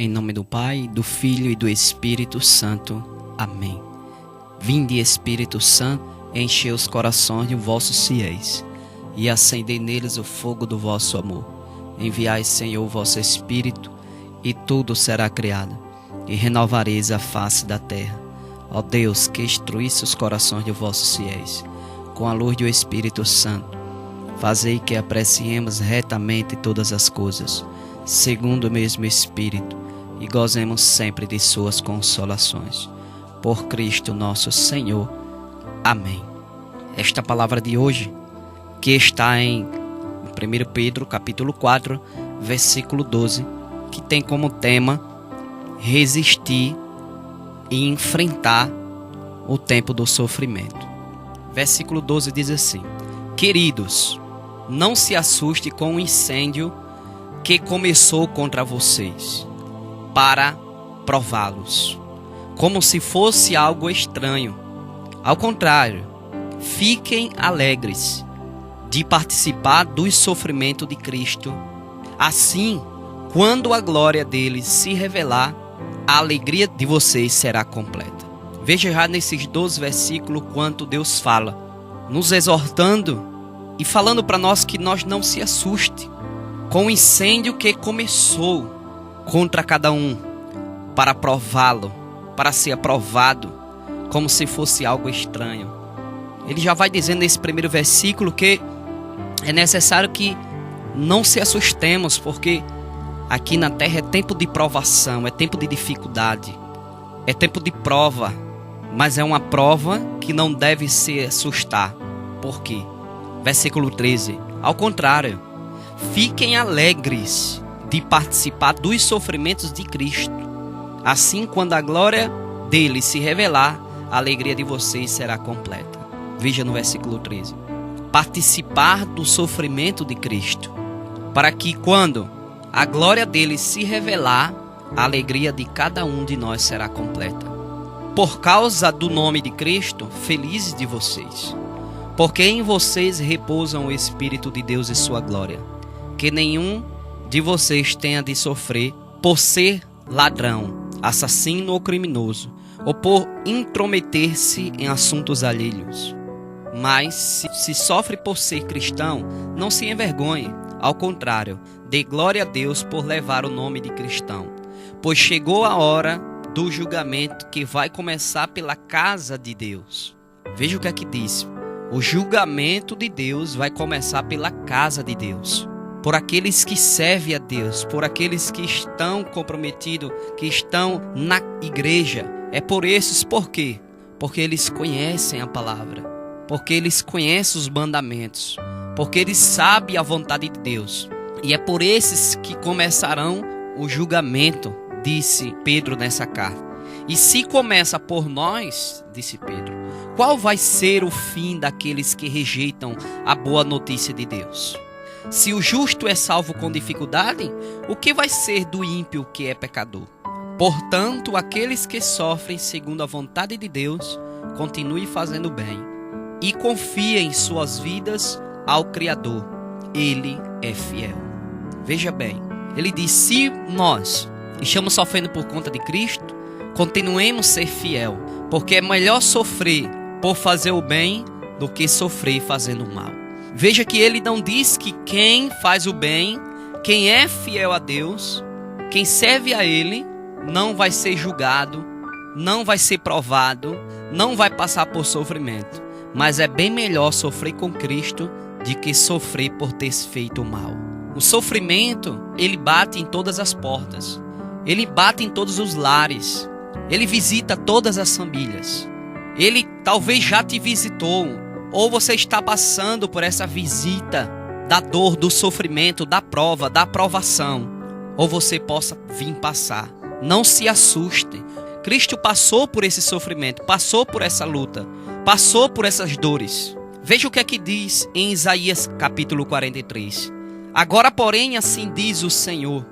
Em nome do Pai, do Filho e do Espírito Santo. Amém. Vinde, Espírito Santo, enchei os corações de vossos fiéis e acendei neles o fogo do vosso amor. Enviai, Senhor, o vosso Espírito, e tudo será criado, e renovareis a face da terra. Ó Deus, que instruísse os corações de vossos fiéis, com a luz do Espírito Santo, fazei que apreciemos retamente todas as coisas, segundo o mesmo Espírito, e gozemos sempre de suas consolações. Por Cristo nosso Senhor. Amém. Esta palavra de hoje, que está em 1 Pedro, capítulo 4, versículo 12, que tem como tema resistir e enfrentar o tempo do sofrimento. Versículo 12 diz assim: Queridos, não se assuste com o incêndio que começou contra vocês, para prová-los, como se fosse algo estranho. Ao contrário, fiquem alegres de participar dos sofrimentos de Cristo. Assim, quando a glória dele se revelar, a alegria de vocês será completa. Veja já nesses 12 versículos quanto Deus fala, nos exortando e falando para nós que nós não se assuste com o incêndio que começou contra cada um, para prová-lo, para ser aprovado, como se fosse algo estranho. Ele já vai dizendo nesse primeiro versículo que é necessário que não se assustemos, porque aqui na terra é tempo de provação, é tempo de dificuldade, é tempo de prova, mas é uma prova que não deve se assustar. Por quê? Versículo 13: Ao contrário, fiquem alegres de participar dos sofrimentos de Cristo. Assim, quando a glória dele se revelar, a alegria de vocês será completa. Veja no versículo 13. Participar do sofrimento de Cristo, para que quando a glória dele se revelar, a alegria de cada um de nós será completa. Por causa do nome de Cristo, felizes de vocês, porque em vocês repousam o Espírito de Deus e sua glória. Que nenhum de vocês tenha de sofrer por ser ladrão, assassino ou criminoso, ou por intrometer-se em assuntos alheios. Mas se sofre por ser cristão, não se envergonhe. Ao contrário, dê glória a Deus por levar o nome de cristão. Pois chegou a hora do julgamento que vai começar pela casa de Deus. Veja o que aqui diz. O julgamento de Deus vai começar pela casa de Deus. Por aqueles que servem a Deus, por aqueles que estão comprometidos, que estão na igreja. É por esses, por quê? Porque eles conhecem a palavra, porque eles conhecem os mandamentos, porque eles sabem a vontade de Deus. E é por esses que começarão o julgamento, disse Pedro nessa carta. E se começa por nós, disse Pedro, qual vai ser o fim daqueles que rejeitam a boa notícia de Deus? Se o justo é salvo com dificuldade, o que vai ser do ímpio que é pecador? Portanto, aqueles que sofrem segundo a vontade de Deus, continuem fazendo bem e confiem em suas vidas ao Criador. Ele é fiel. Veja bem, ele diz: se nós estamos sofrendo por conta de Cristo, continuemos a ser fiel, porque é melhor sofrer por fazer o bem do que sofrer fazendo o mal. Veja que ele não diz que quem faz o bem, quem é fiel a Deus, quem serve a ele, não vai ser julgado, não vai ser provado, não vai passar por sofrimento. Mas é bem melhor sofrer com Cristo do que sofrer por ter feito o mal. O sofrimento, ele bate em todas as portas, ele bate em todos os lares, ele visita todas as famílias. Ele talvez já te visitou, ou você está passando por essa visita da dor, do sofrimento, da prova, da provação, ou você possa vir passar. Não se assuste. Cristo passou por esse sofrimento, passou por essa luta, passou por essas dores. Veja o que é que diz em Isaías capítulo 43. Agora, porém, assim diz o Senhor: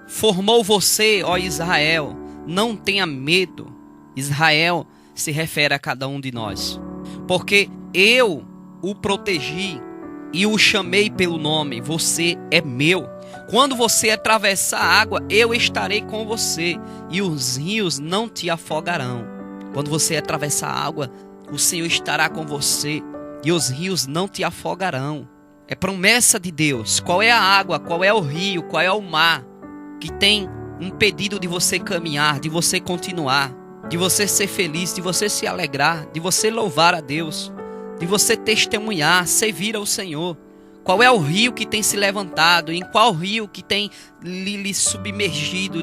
formou você, ó Israel, não tenha medo. Israel se refere a cada um de nós, porque eu o protegi e o chamei pelo nome. Você é meu. Quando você atravessar a água, eu estarei com você e os rios não te afogarão. Quando você atravessar a água, o Senhor estará com você e os rios não te afogarão. É promessa de Deus. Qual é a água, qual é o rio, qual é o mar que tem impedido de você caminhar, de você continuar, de você ser feliz, de você se alegrar, de você louvar a Deus, de você testemunhar, servir ao Senhor? Qual é o rio que tem se levantado? Em qual rio que tem lhe submergido,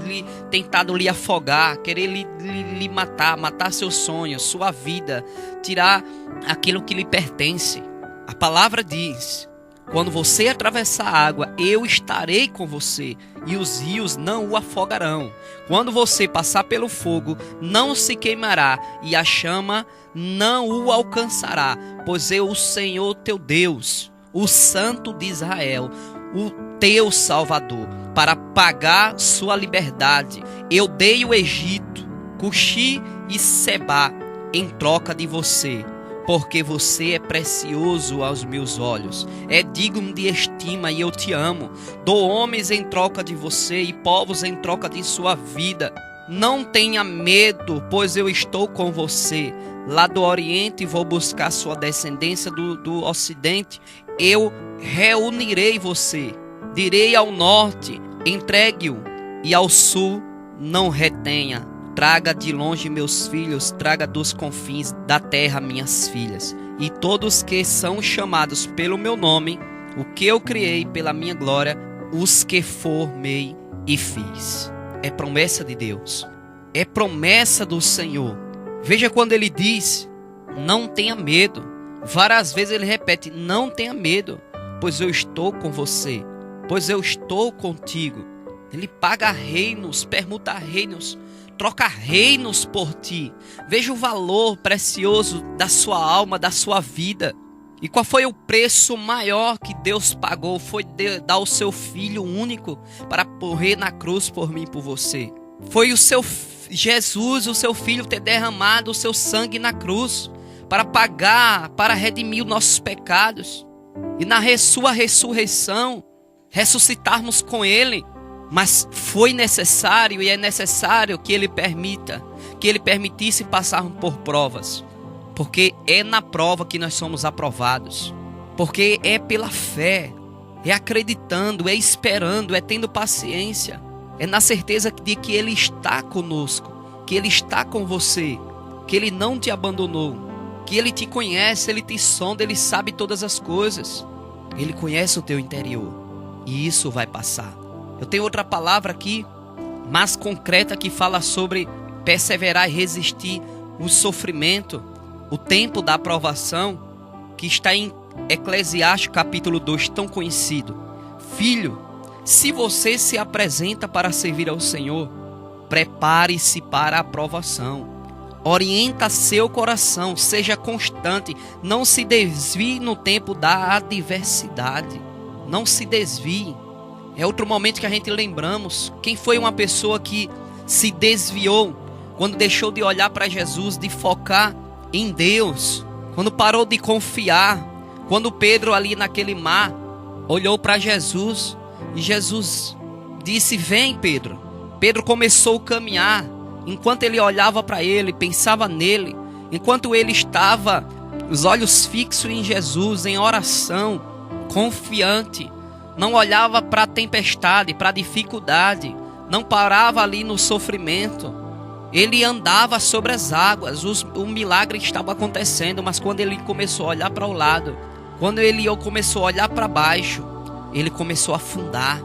tentado lhe afogar, querer lhe matar seus sonhos, sua vida, tirar aquilo que lhe pertence? A palavra diz: quando você atravessar a água, eu estarei com você e os rios não o afogarão. Quando você passar pelo fogo, não se queimará e a chama não o alcançará, pois eu, o Senhor teu Deus, o Santo de Israel, o teu Salvador, para pagar sua liberdade, eu dei o Egito, Cuxi e Sebá em troca de você, porque você é precioso aos meus olhos, é digno de estima e eu te amo. Dou homens em troca de você e povos em troca de sua vida. Não tenha medo, pois eu estou com você. Lá do Oriente vou buscar sua descendência do Ocidente. Eu reunirei você. Direi ao Norte, entregue-o, e ao Sul, não retenha. Traga de longe meus filhos, traga dos confins da terra minhas filhas. E todos que são chamados pelo meu nome, o que eu criei pela minha glória, os que formei e fiz. É promessa de Deus. É promessa do Senhor. Veja quando ele diz: não tenha medo. Várias vezes ele repete: não tenha medo, pois eu estou com você, pois eu estou contigo. Ele paga reinos, permuta reinos, troca reinos por ti. Veja o valor precioso da sua alma, da sua vida. E qual foi o preço maior que Deus pagou? Foi dar o seu Filho único para morrer na cruz por mim e por você. Foi o seu Jesus, o seu Filho, ter derramado o seu sangue na cruz para pagar, para redimir os nossos pecados. E na sua ressurreição, ressuscitarmos com Ele. Mas foi necessário e é necessário que Ele permitisse passarmos por provas. Porque é na prova que nós somos aprovados. Porque é pela fé, é acreditando, é esperando, é tendo paciência. É na certeza de que Ele está conosco, que Ele está com você, que Ele não te abandonou, que Ele te conhece, Ele te sonda, Ele sabe todas as coisas. Ele conhece o teu interior e isso vai passar. Eu tenho outra palavra aqui, mais concreta, que fala sobre perseverar e resistir o sofrimento, o tempo da aprovação, que está em Eclesiastes capítulo 2, tão conhecido. Filho, se você se apresenta para servir ao Senhor, prepare-se para a aprovação. Orienta seu coração, seja constante, não se desvie no tempo da adversidade. Não se desvie. É outro momento que a gente lembramos. Quem foi uma pessoa que se desviou quando deixou de olhar para Jesus, de focar em Deus, quando parou de confiar, quando Pedro ali naquele mar olhou para Jesus e Jesus disse: vem, Pedro. Pedro começou a caminhar. Enquanto ele olhava para ele, pensava nele, enquanto ele estava os olhos fixos em Jesus, em oração, confiante, não olhava para a tempestade, para a dificuldade, não parava ali no sofrimento. Ele andava sobre as águas, o milagre estava acontecendo, mas quando ele começou a olhar para o lado, quando ele começou a olhar para baixo, ele começou a afundar.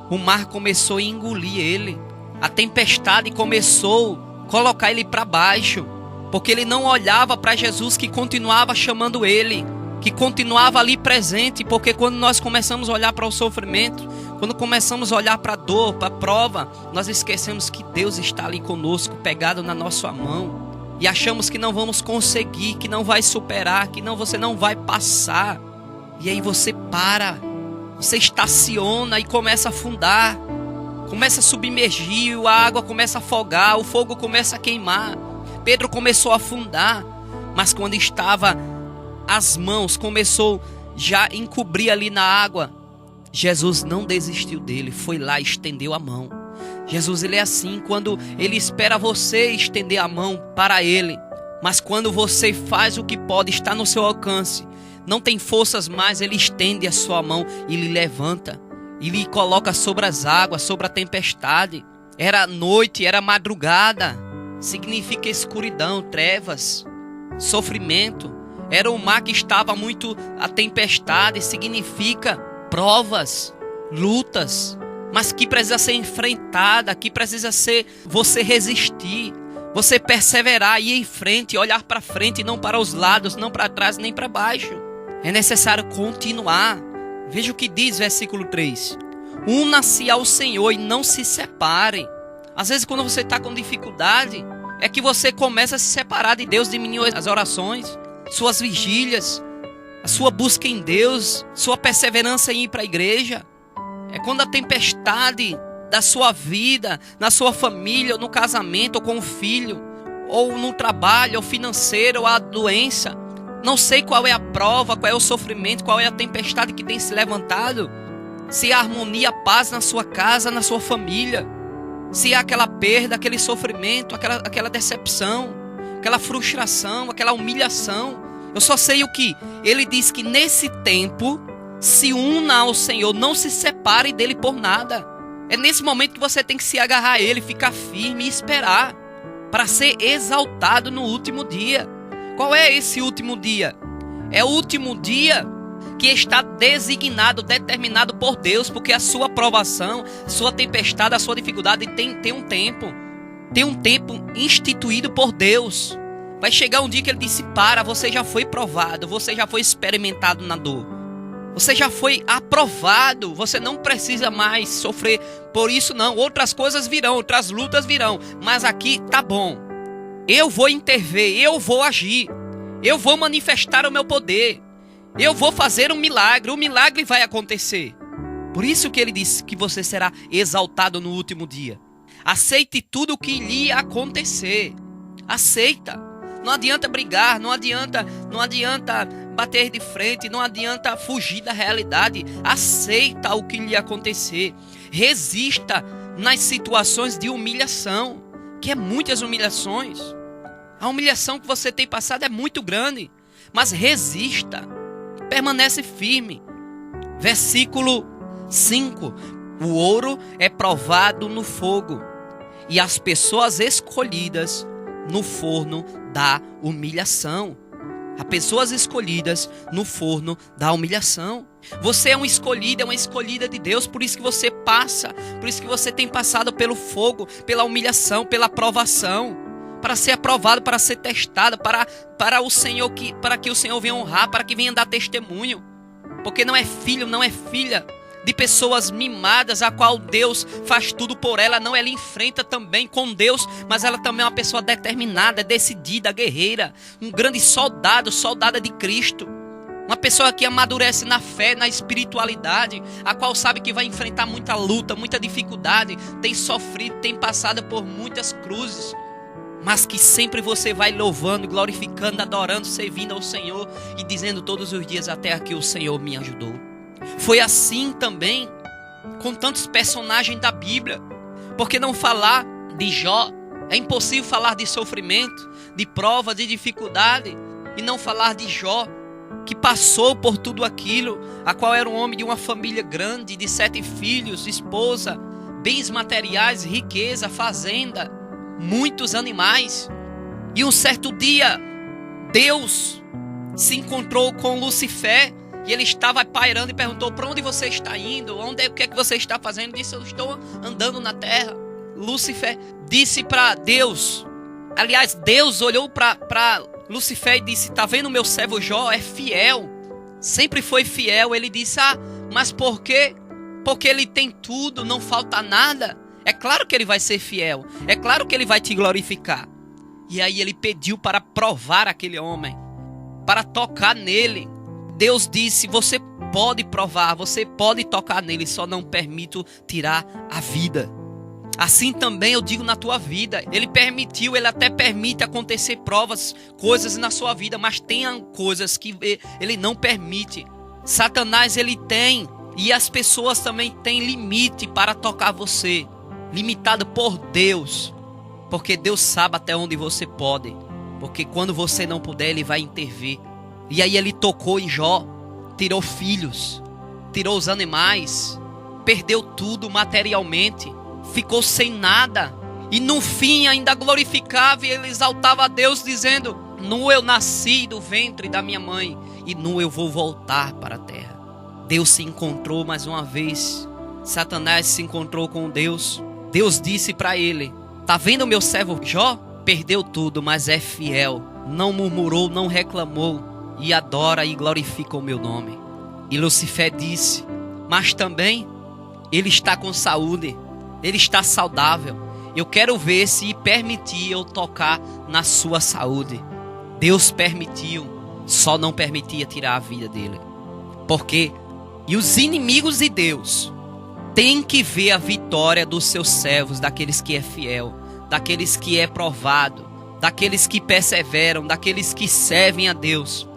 O mar começou a engolir ele. A tempestade começou a colocar ele para baixo, porque ele não olhava para Jesus, que continuava chamando ele, que continuava ali presente. Porque quando nós começamos a olhar para o sofrimento, quando começamos a olhar para a dor, para a prova, nós esquecemos que Deus está ali conosco, pegado na nossa mão, e achamos que não vamos conseguir, que não vai superar, que você não vai passar. E aí você para, você estaciona e começa a afundar, começa a submergir, a água começa a afogar, o fogo começa a queimar. Pedro começou a afundar, mas quando estava as mãos, começou já a encobrir ali na água, Jesus não desistiu dele, foi lá e estendeu a mão. Jesus, ele é assim, quando ele espera você estender a mão para ele. Mas quando você faz o que pode, está no seu alcance, não tem forças mais, ele estende a sua mão e lhe levanta. E lhe coloca sobre as águas, sobre a tempestade. Era noite, era madrugada. Significa escuridão, trevas, sofrimento. Era o mar que estava muito a tempestade. Significa provas, lutas. Mas que precisa ser enfrentada, que precisa ser você resistir. Você perseverar, ir em frente, olhar para frente, não para os lados, não para trás, nem para baixo. É necessário continuar. Veja o que diz versículo 3. Una-se ao Senhor e não se separe. Às vezes quando você está com dificuldade, é que você começa a se separar de Deus, diminuiu as orações, suas vigílias, a sua busca em Deus, sua perseverança em ir para a igreja. É quando a tempestade da sua vida, na sua família, ou no casamento, ou com o filho, ou no trabalho, ou financeiro, ou a doença. Não sei qual é a prova, qual é o sofrimento, qual é a tempestade que tem se levantado. Se há harmonia, paz na sua casa, na sua família. Se há aquela perda, aquele sofrimento, aquela decepção, aquela frustração, aquela humilhação. Eu só sei o que ele diz, que nesse tempo se una ao Senhor, não se separe dele por nada. É nesse momento que você tem que se agarrar a ele, ficar firme e esperar para ser exaltado no último dia. Qual é esse último dia? É o último dia que está designado, determinado por Deus, porque a sua provação, sua tempestade, a sua dificuldade tem um tempo. Tem um tempo instituído por Deus. Vai chegar um dia que ele disse: para, você já foi provado, você já foi experimentado na dor. Você já foi aprovado, você não precisa mais sofrer por isso não. Outras coisas virão, outras lutas virão, mas aqui tá bom. Eu vou intervir, eu vou agir, eu vou manifestar o meu poder, eu vou fazer um milagre, o milagre vai acontecer. Por isso que ele disse que você será exaltado no último dia. Aceite tudo o que lhe acontecer, aceita. Não adianta brigar, não adianta bater de frente, não adianta fugir da realidade. Aceita o que lhe acontecer. Resista nas situações de humilhação, que é muitas humilhações. A humilhação que você tem passado é muito grande, mas resista. Permanece firme. Versículo 5. O ouro é provado no fogo, e as pessoas escolhidas no forno da humilhação. Há pessoas escolhidas no forno da humilhação. Você é um escolhido, é uma escolhida de Deus. Por isso que você passa, por isso que você tem passado pelo fogo, pela humilhação, pela provação, para ser aprovado, para ser testado, para o Senhor, para que o Senhor venha honrar, para que venha dar testemunho. Porque não é filho, não é filha de pessoas mimadas, a qual Deus faz tudo por ela. Não, ela enfrenta também com Deus, mas ela também é uma pessoa determinada, decidida, guerreira, um grande soldado, soldada de Cristo. Uma pessoa que amadurece na fé, na espiritualidade, a qual sabe que vai enfrentar muita luta, muita dificuldade, tem sofrido, tem passado por muitas cruzes, mas que sempre você vai louvando, glorificando, adorando, servindo ao Senhor e dizendo todos os dias: até aqui o Senhor me ajudou. Foi assim também com tantos personagens da Bíblia. Por que não falar de Jó? É impossível falar de sofrimento, de prova, de dificuldade e não falar de Jó, que passou por tudo aquilo, a qual era um homem de uma família grande, de 7 filhos, esposa, bens materiais, riqueza, fazenda, muitos animais. E um certo dia Deus se encontrou com Lucifer, e ele estava pairando e perguntou: para onde você está indo? O que é que você está fazendo? Ele disse: eu estou andando na terra. Lúcifer disse para Deus, aliás, Deus olhou para Lucifer e disse: tá vendo meu servo Jó? É fiel, sempre foi fiel. Ele disse: mas por quê? Porque ele tem tudo, não falta nada. É claro que ele vai ser fiel, é claro que ele vai te glorificar. E aí ele pediu para provar aquele homem, para tocar nele. Deus disse: você pode provar, você pode tocar nele, só não permito tirar a vida. Assim também eu digo na tua vida. Ele permitiu, ele até permite acontecer provas, coisas na sua vida, mas tem coisas que ele não permite. Satanás, ele tem E as pessoas também têm limite para tocar você, limitado por Deus, porque Deus sabe até onde você pode, porque quando você não puder, Ele vai intervir. E aí Ele tocou em Jó, tirou filhos, tirou os animais, perdeu tudo materialmente, ficou sem nada, e no fim ainda glorificava e ele exaltava a Deus, dizendo: nu eu nasci do ventre da minha mãe, e nu eu vou voltar para a terra. Deus se encontrou mais uma vez. Satanás se encontrou com Deus. Deus disse para ele: tá vendo o meu servo Jó? Perdeu tudo, mas é fiel, não murmurou, não reclamou, e adora e glorifica o meu nome. E Lucifer disse: mas também ele está com saúde, ele está saudável, eu quero ver se permitir eu tocar na sua saúde. Deus permitiu, só não permitia tirar a vida dele. Porque e os inimigos de Deus têm que ver a vitória dos seus servos, daqueles que é fiel, daqueles que é provado, daqueles que perseveram, daqueles que servem a Deus.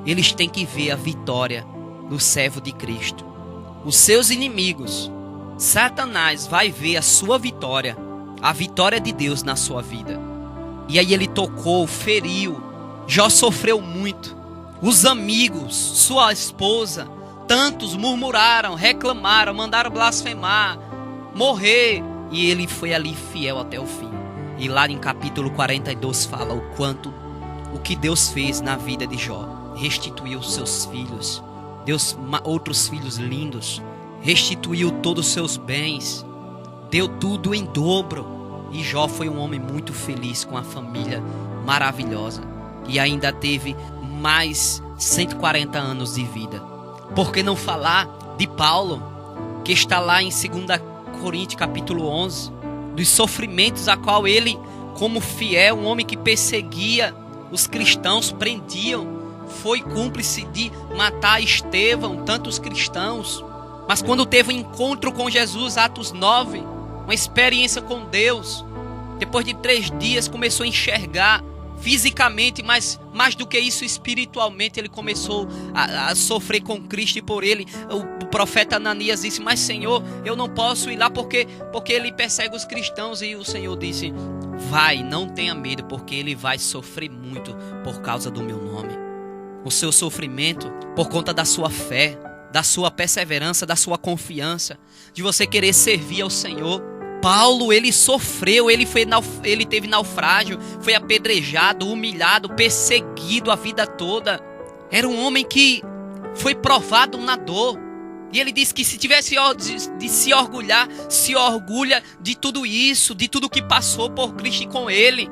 Eles têm que ver a vitória do servo de Cristo. Os seus inimigos, Satanás, vai ver a sua vitória, a vitória de Deus na sua vida. E aí ele tocou, feriu. Jó sofreu muito. Os amigos, sua esposa, tantos murmuraram, reclamaram, mandaram blasfemar, morrer. E ele foi ali fiel até o fim. E lá em capítulo 42 fala o que Deus fez na vida de Jó. Restituiu seus filhos, Deus outros filhos lindos, restituiu todos os seus bens, deu tudo em dobro. E Jó foi um homem muito feliz, com a família maravilhosa, e ainda teve mais 140 anos de vida. Por que não falar de Paulo, que está lá em 2 Coríntios capítulo 11, dos sofrimentos a qual ele, como fiel, um homem que perseguia os cristãos, prendiam, foi cúmplice de matar Estevão, tantos cristãos. Mas quando teve um encontro com Jesus, Atos 9, uma experiência com Deus, depois de 3 dias começou a enxergar fisicamente, mas mais do que isso, espiritualmente, ele começou a sofrer com Cristo. E por ele, o profeta Ananias disse: mas Senhor, eu não posso ir lá porque ele persegue os cristãos. E o Senhor disse: vai, não tenha medo, porque ele vai sofrer muito por causa do meu nome. O seu sofrimento por conta da sua fé, da sua perseverança, da sua confiança, de você querer servir ao Senhor. Paulo, ele sofreu, ele teve naufrágio, foi apedrejado, humilhado, perseguido a vida toda. Era um homem que foi provado na dor. E ele disse que se tivesse de se orgulhar, se orgulha de tudo isso, de tudo que passou por Cristo e com ele.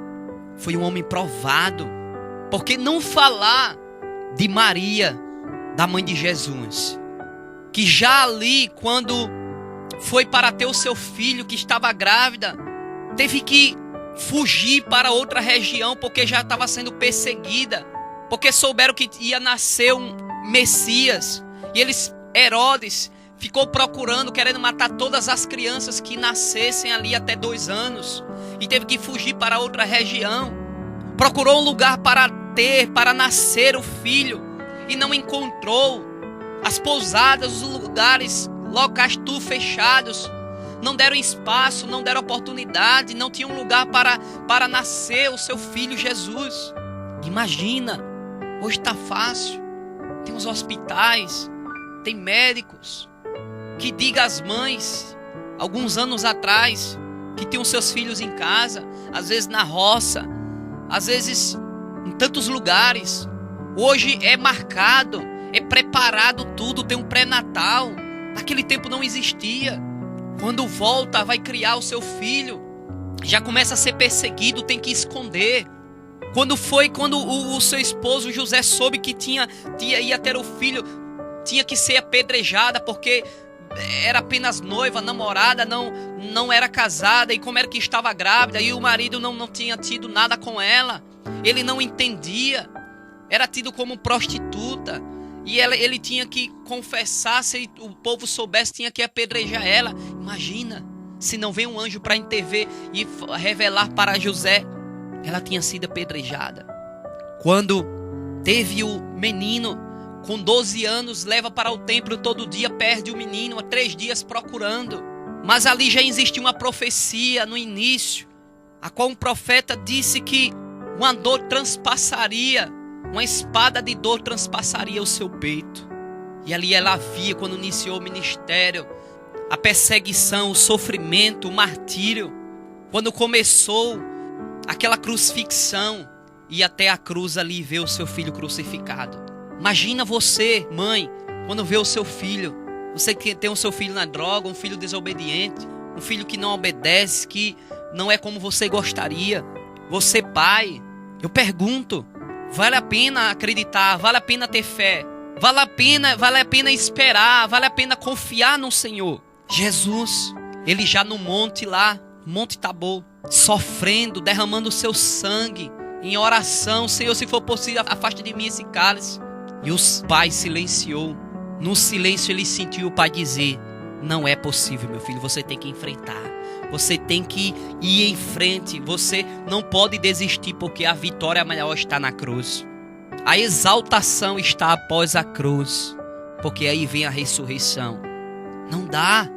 Foi um homem provado. Por que não falar de Maria, da mãe de Jesus, que já ali, quando foi para ter o seu filho, que estava grávida, teve que fugir para outra região, porque já estava sendo perseguida, porque souberam que ia nascer um Messias. E Herodes ficou procurando, querendo matar todas as crianças que nascessem ali até 2 anos, e teve que fugir para outra região. Procurou um lugar para nascer o filho, e não encontrou. As pousadas, os locais tudo fechados, não deram espaço, não deram oportunidade, não tinha um lugar para nascer o seu filho Jesus. Imagina, hoje está fácil, tem os hospitais, tem médicos. Que diga às mães, alguns anos atrás, que tinham seus filhos em casa, às vezes na roça, às vezes em tantos lugares. Hoje é marcado, é preparado tudo, tem um pré-natal. Naquele tempo não existia. Quando volta, vai criar o seu filho, já começa a ser perseguido, tem que esconder. Quando o seu esposo José soube que ia ter o filho, tinha que ser apedrejada, porque era apenas noiva, namorada, não era casada. E como era que estava grávida, e o marido não tinha tido nada com ela, ele não entendia, era tido como prostituta. E ele tinha que confessar, se o povo soubesse, tinha que apedrejar ela. Imagina, se não vem um anjo para intervir e revelar para José, ela tinha sido apedrejada. Quando teve o menino, com 12 anos, leva para o templo todo dia, perde o menino, há 3 dias procurando. Mas ali já existia uma profecia no início, a qual um profeta disse que uma dor transpassaria, uma espada de dor transpassaria o seu peito. E ali ela via, quando iniciou o ministério, a perseguição, o sofrimento, o martírio. Quando começou aquela crucifixão, e até a cruz ali ver o seu filho crucificado. Imagina você, mãe, quando vê o seu filho. Você que tem o seu filho na droga, um filho desobediente, um filho que não obedece, que não é como você gostaria. Você, pai, eu pergunto, vale a pena acreditar, vale a pena ter fé, vale a pena esperar, vale a pena confiar no Senhor. Jesus, ele já no monte lá, Monte Tabor, sofrendo, derramando o seu sangue, em oração: Senhor, se for possível, afaste de mim esse cálice. E o pai silenciou. No silêncio ele sentiu o pai dizer: não é possível, meu filho, você tem que enfrentar. Você tem que ir em frente. Você não pode desistir, porque a vitória maior está na cruz. A exaltação está após a cruz, porque aí vem a ressurreição. Não dá,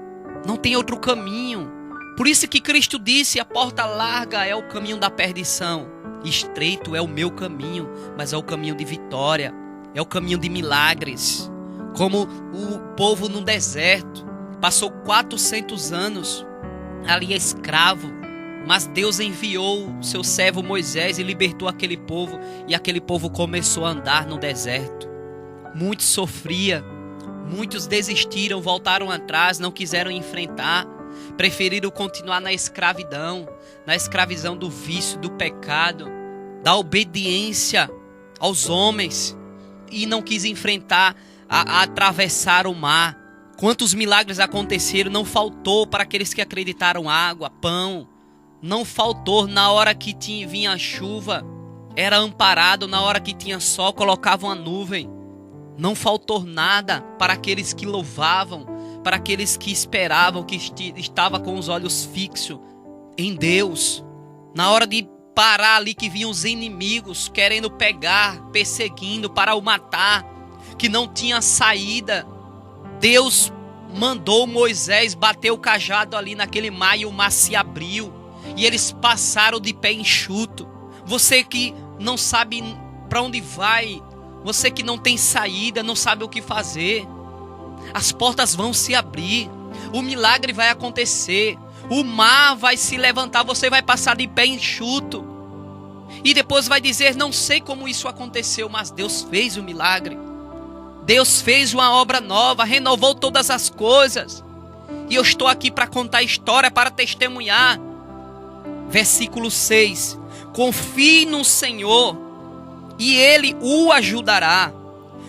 não tem outro caminho. Por isso que Cristo disse: a porta larga é o caminho da perdição, estreito é o meu caminho, mas é o caminho de vitória, é o caminho de milagres. Como o povo no deserto passou 400 anos ali escravo, mas Deus enviou o seu servo Moisés e libertou aquele povo, e aquele povo começou a andar no deserto. Muitos sofriam, muitos desistiram, voltaram atrás, não quiseram enfrentar, preferiram continuar na escravidão do vício, do pecado, da obediência aos homens, e não quis enfrentar a atravessar o mar. Quantos milagres aconteceram? Não faltou para aqueles que acreditaram água, pão. Não faltou na hora que vinha a chuva, era amparado. Na hora que tinha sol, colocavam a nuvem. Não faltou nada para aqueles que louvavam, para aqueles que esperavam, que estavam com os olhos fixos em Deus. Na hora de parar ali, que vinham os inimigos querendo pegar, perseguindo para o matar, que não tinha saída, Deus mandou Moisés bater o cajado ali naquele mar, e o mar se abriu, e eles passaram de pé enxuto. Você que não sabe para onde vai, você que não tem saída, não sabe o que fazer, as portas vão se abrir, o milagre vai acontecer, o mar vai se levantar, você vai passar de pé enxuto, e depois vai dizer: não sei como isso aconteceu, mas Deus fez o milagre. Deus fez uma obra nova, renovou todas as coisas. E eu estou aqui para contar a história, para testemunhar. Versículo 6. Confie no Senhor e Ele o ajudará.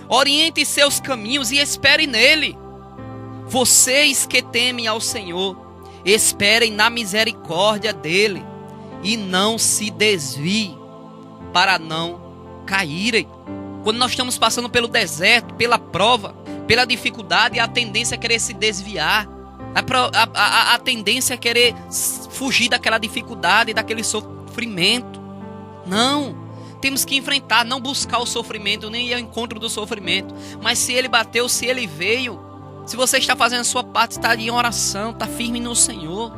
Oriente seus caminhos e espere nele. Vocês que temem ao Senhor, esperem na misericórdia dele e não se desviem para não caírem. Quando nós estamos passando pelo deserto, pela prova, pela dificuldade, a tendência é querer se desviar. A tendência é querer fugir daquela dificuldade, daquele sofrimento. Não, temos que enfrentar, não buscar o sofrimento, nem ir ao encontro do sofrimento. Mas se ele bateu, se ele veio, se você está fazendo a sua parte, está em oração, está firme no Senhor,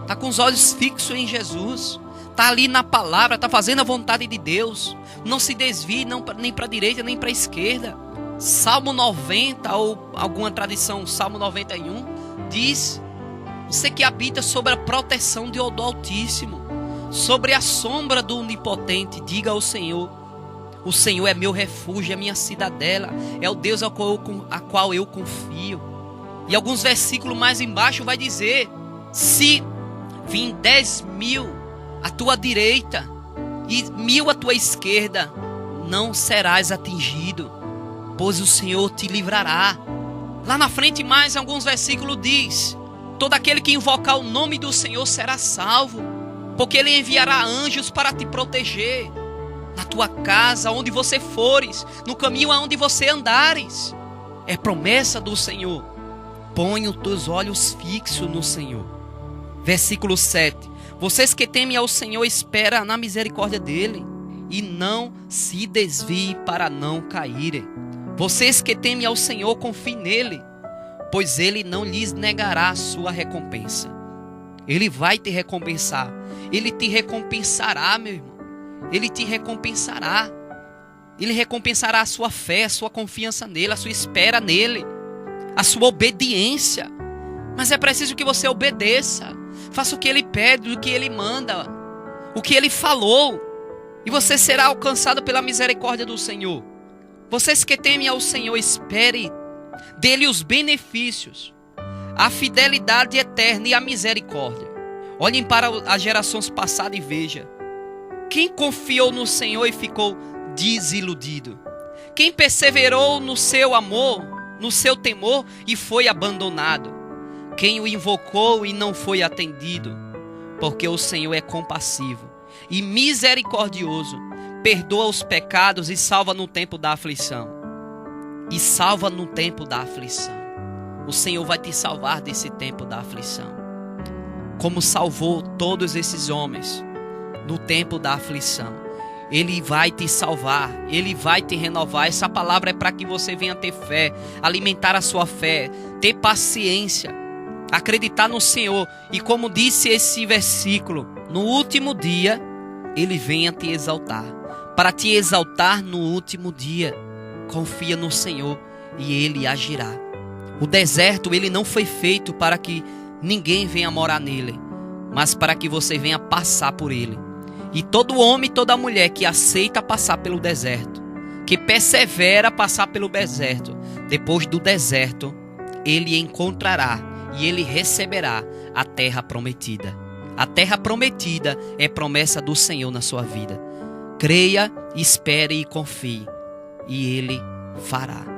está com os olhos fixos em Jesus, está ali na palavra, está fazendo a vontade de Deus, não se desvie nem para a direita nem para a esquerda. Salmo 90, ou alguma tradição, Salmo 91, diz: você que habita sobre a proteção do Altíssimo, sobre a sombra do Onipotente, diga ao Senhor: o Senhor é meu refúgio, é minha cidadela, é o Deus a qual eu confio. E alguns versículos mais embaixo vai dizer: se vim 10.000 à tua direita e 1.000 à tua esquerda, não serás atingido, pois o Senhor te livrará. Lá na frente, mais alguns versículos diz: todo aquele que invocar o nome do Senhor será salvo, porque Ele enviará anjos para te proteger, na tua casa, onde você fores, no caminho aonde você andares. É promessa do Senhor. Põe os teus olhos fixos no Senhor. Versículo 7. Vocês que temem ao Senhor, espera na misericórdia dele e não se desvie para não caírem. Vocês que temem ao Senhor, confiem nele, pois ele não lhes negará a sua recompensa. Ele vai te recompensar. Ele te recompensará, meu irmão. Ele te recompensará. Ele recompensará a sua fé, a sua confiança nele, a sua espera nele, a sua obediência. Mas é preciso que você obedeça. Faça o que ele pede, o que ele manda, o que ele falou. E você será alcançado pela misericórdia do Senhor. Vocês que temem ao Senhor, espere dele os benefícios, a fidelidade eterna e a misericórdia. Olhem para as gerações passadas e veja. Quem confiou no Senhor e ficou desiludido? Quem perseverou no seu amor, no seu temor e foi abandonado? Quem o invocou e não foi atendido? Porque o Senhor é compassivo e misericordioso, perdoa os pecados e salva no tempo da aflição. E salva no tempo da aflição. O Senhor vai te salvar desse tempo da aflição, como salvou todos esses homens no tempo da aflição. Ele vai te salvar, ele vai te renovar. Essa palavra é para que você venha ter fé, alimentar a sua fé, ter paciência, acreditar no Senhor. E como disse esse versículo, no último dia ele venha te exaltar. Para te exaltar no último dia, confia no Senhor e ele agirá. O deserto, ele não foi feito para que ninguém venha morar nele, mas para que você venha passar por ele. E todo homem e toda mulher que aceita passar pelo deserto, que persevera passar pelo deserto, depois do deserto, ele encontrará e ele receberá a terra prometida. A terra prometida é promessa do Senhor na sua vida. Creia, espere e confie, e ele fará.